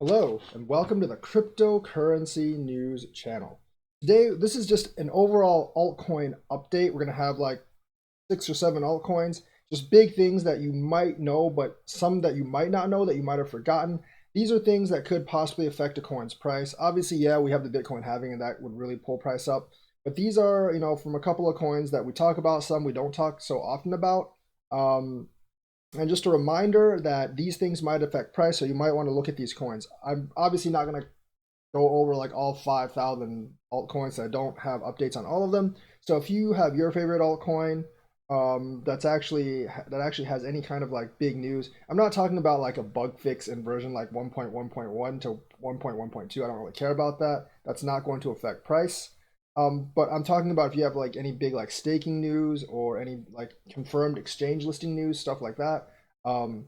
Hello, and welcome to the Cryptocurrency News channel. Today, this is just an overall altcoin update. We're going to have like 6 or 7 altcoins, just big things that you might know, but some that you might not know that you might have forgotten. These are things that could possibly affect a coin's price. Obviously, yeah, we have the Bitcoin halving, and that would really pull price up. But these are, from a couple of coins that we talk about, some we don't talk so often about. And just a reminder that these things might affect price, so you might want to look at these coins. I'm obviously not going to go over like all 5,000 altcoins. So I don't have updates on all of them. So if you have your favorite altcoin that actually has any kind of like big news, I'm not talking about like a bug fix in version like 1.1.1 to 1.1.2. I don't really care about that. That's not going to affect price. But I'm talking about if you have like any big like staking news or any like confirmed exchange listing news, stuff like that, um,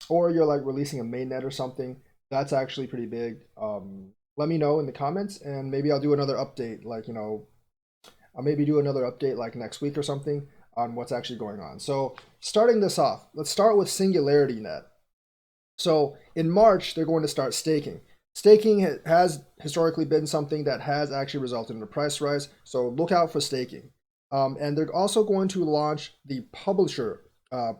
or you're like releasing a mainnet or something, that's actually pretty big. Let me know in the comments, and maybe I'll do another update. I'll maybe do another update like next week or something on what's actually going on. So starting this off, let's start with SingularityNET. So in March, they're going to start staking. Staking has historically been something that has actually resulted in a price rise, so look out for staking. And they're also going to launch the publisher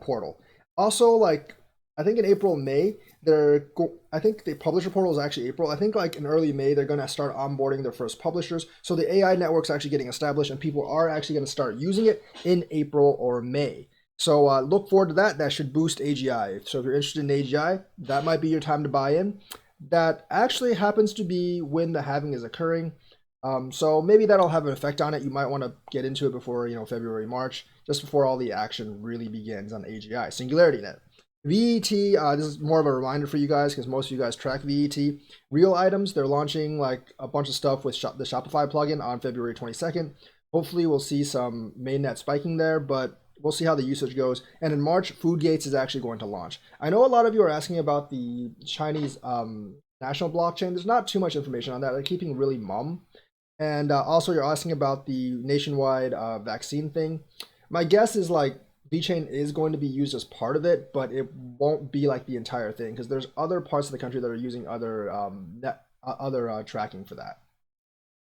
portal. Also, like I think in April, May, I think the publisher portal is actually April. I think like in early May, they're going to start onboarding their first publishers. So the AI network's actually getting established, and people are actually going to start using it in April or May. So look forward to that. That should boost AGI. So if you're interested in AGI, that might be your time to buy in. That actually happens to be when the halving is occurring. So maybe that'll have an effect on it. You might want to get into it before February, March, just before all the action really begins on AGI. SingularityNET. VET, this is more of a reminder for you guys because most of you guys track VET. Real items, they're launching like a bunch of stuff with the Shopify plugin on February 22nd. Hopefully we'll see some mainnet spiking there, but we'll see how the usage goes. And in March, Foodgates is actually going to launch. I know a lot of you are asking about the Chinese national blockchain. There's not too much information on that. They're keeping really mum. And also you're asking about the nationwide vaccine thing. My guess is like VeChain is going to be used as part of it, but it won't be like the entire thing because there's other parts of the country that are using other tracking for that.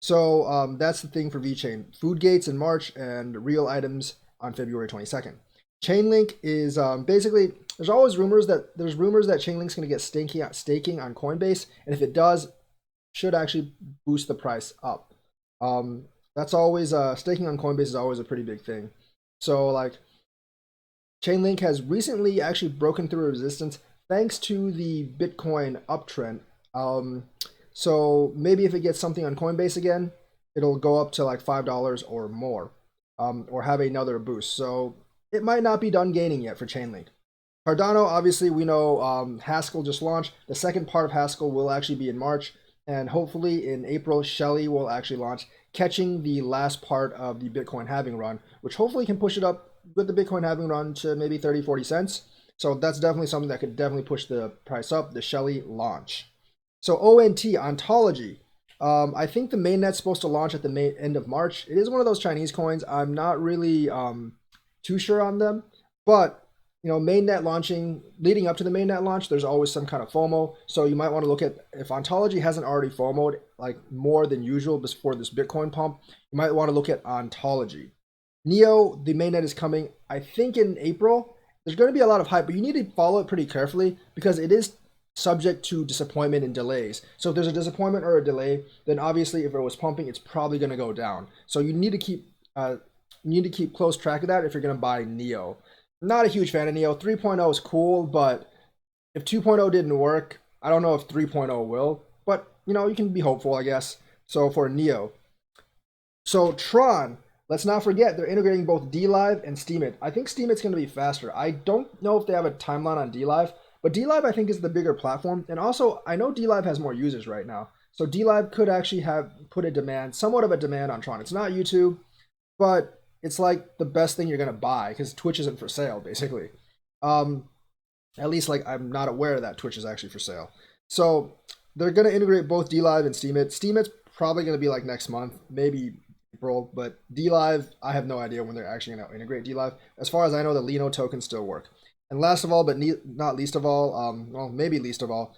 So that's the thing for VeChain. Foodgates in March and real items on February 22nd. Chainlink is basically there's rumors that Chainlink's going to get staking on Coinbase, and if it does, should actually boost the price up. That's always staking on Coinbase is always a pretty big thing. So like Chainlink has recently actually broken through resistance thanks to the Bitcoin uptrend. So maybe if it gets something on Coinbase again, it'll go up to like $5 or more, or have another boost. So it might not be done gaining yet for Chainlink. Cardano, obviously, we know Haskell just launched. The second part of Haskell will actually be in March, and hopefully in April, Shelley will actually launch, catching the last part of the Bitcoin halving run, which hopefully can push it up with the Bitcoin halving run to maybe 30, 40 cents. So that's definitely something that could definitely push the price up, the Shelley launch. So ONT, Ontology. I think the mainnet's supposed to launch at the end of March. It is one of those Chinese coins. I'm not really too sure on them, but mainnet launching, leading up to the mainnet launch, there's always some kind of FOMO. So you might want to look at if Ontology hasn't already FOMO'd like more than usual before this Bitcoin pump, you might want to look at Ontology. Neo, the mainnet is coming, I think in April. There's going to be a lot of hype, but you need to follow it pretty carefully because it is subject to disappointment and delays. So if there's a disappointment or a delay, then obviously if it was pumping, it's probably going to go down. So you need to keep close track of that if you're going to buy Neo. I'm not a huge fan of Neo. 3.0 is cool, but if 2.0 didn't work, I don't know if 3.0 will. But you can be hopeful, I guess. So for Neo. So Tron, let's not forget they're integrating both DLive and Steemit. I think Steemit's going to be faster. I don't know if they have a timeline on DLive, but DLive I think is the bigger platform. And also I know DLive has more users right now. So DLive could actually have put somewhat of a demand on Tron. It's not YouTube, but it's like the best thing you're going to buy because Twitch isn't for sale basically. At least like I'm not aware that Twitch is actually for sale. So they're going to integrate both DLive and Steemit. Steemit's probably going to be like next month, maybe April, but DLive, I have no idea when they're actually going to integrate DLive. As far as I know, the Lino tokens still work. And last of all, but not least of all, well, maybe least of all,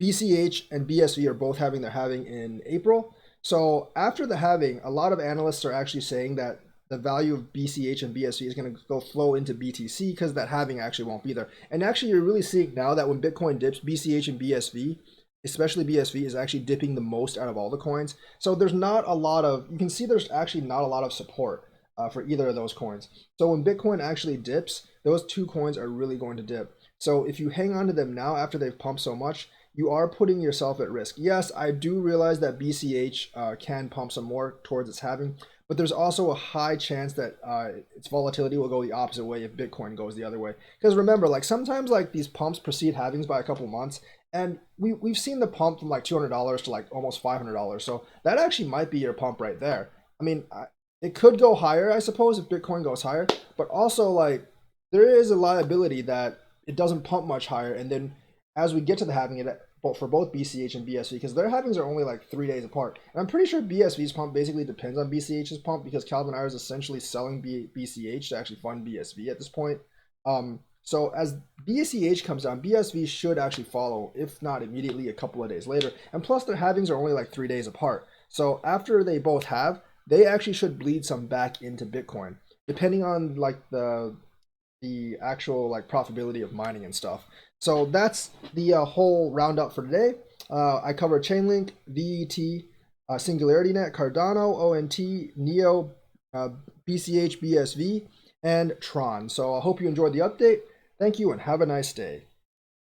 BCH and BSV are both having their halving in April. So after the halving, a lot of analysts are actually saying that the value of BCH and BSV is going to go flow into BTC because that halving actually won't be there. And actually, you're really seeing now that when Bitcoin dips, BCH and BSV, especially BSV, is actually dipping the most out of all the coins. So there's not a lot of, you can see there's actually not a lot of support for either of those coins. So when Bitcoin actually dips, those two coins are really going to dip. So if you hang on to them now after they've pumped so much, you are putting yourself at risk. Yes, I do realize that BCH can pump some more towards its halving, but there's also a high chance that its volatility will go the opposite way if Bitcoin goes the other way. Because remember, like sometimes like these pumps precede halvings by a couple months, and we've seen the pump from like $200 to like almost $500. So that actually might be your pump right there. I mean, it could go higher, I suppose, if Bitcoin goes higher, but also like there is a liability that it doesn't pump much higher, and then as we get to the halving, it for both BCH and BSV, because their halvings are only like 3 days apart. And I'm pretty sure BSV's pump basically depends on BCH's pump because Calvin Ayre is essentially selling BCH to actually fund BSV at this point. So as BCH comes down, BSV should actually follow, if not immediately, a couple of days later. And plus their halvings are only like 3 days apart. So after they both have, they actually should bleed some back into Bitcoin, depending on like the actual like profitability of mining and stuff. So that's the whole roundup for today. I covered Chainlink, VET, SingularityNET, Cardano, ONT, Neo, BCH, BSV, and Tron. So I hope you enjoyed the update. Thank you and have a nice day.